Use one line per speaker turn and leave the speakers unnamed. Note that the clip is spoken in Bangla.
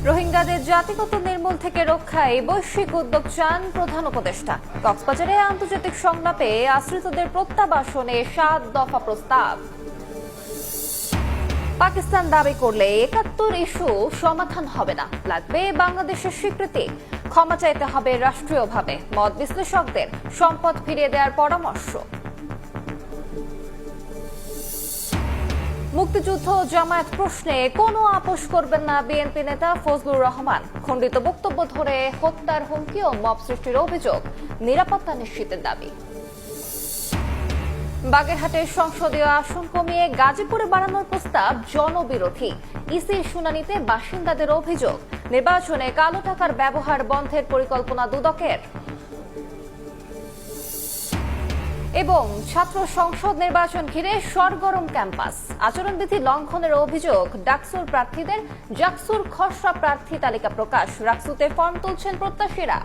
রোহিঙ্গাদের জাতিগত নির্মূল থেকে রক্ষায় বৈশ্বিক উদ্যোগ চান প্রধান উপদেষ্টা। কক্সবাজারে আন্তর্জাতিক সংলাপে আশ্রিতদের প্রত্যাবাসনে ৭ দফা প্রস্তাব। পাকিস্তান দাবি করলে ৭১ ইস্যু সমাধান হবে না, লাগবে বাংলাদেশের স্বীকৃতি। ক্ষমা চাইতে হবে রাষ্ট্রীয়ভাবে, মত বিশ্লেষকদের। সম্পদ ফিরিয়ে দেওয়ার পরামর্শ। মুক্তিযুদ্ধ জামায়াত প্রশ্নে কোনো আপোষ করবেন না বিএনপি নেতা ফজলুর রহমান। খণ্ডিত বক্তব্য ধরে হত্যার হুমকি ও মব সৃষ্টির অভিযোগ, নিরাপত্তা নিশ্চিতের দাবি। বাগেরহাটের সংসদীয় আসন কমিয়ে গাজীপুরে বাড়ানোর প্রস্তাব জনবিরোধী। ইসির শুনানিতে বাসিন্দাদের অভিযোগ, নির্বাচনে কালো টাকার ব্যবহার বন্ধের পরিকল্পনা দুদকের। এবং ছাত্র সংসদ নির্বাচন ঘিরে সরগরম ক্যাম্পাস। আচরণবিধি লঙ্ঘনের অভিযোগ ডাকসুর প্রার্থীদের, জাকসুর খসড়া প্রার্থী তালিকা প্রকাশ। রাকসুতে ফর্ম তুলছেন প্রত্যাশীরা।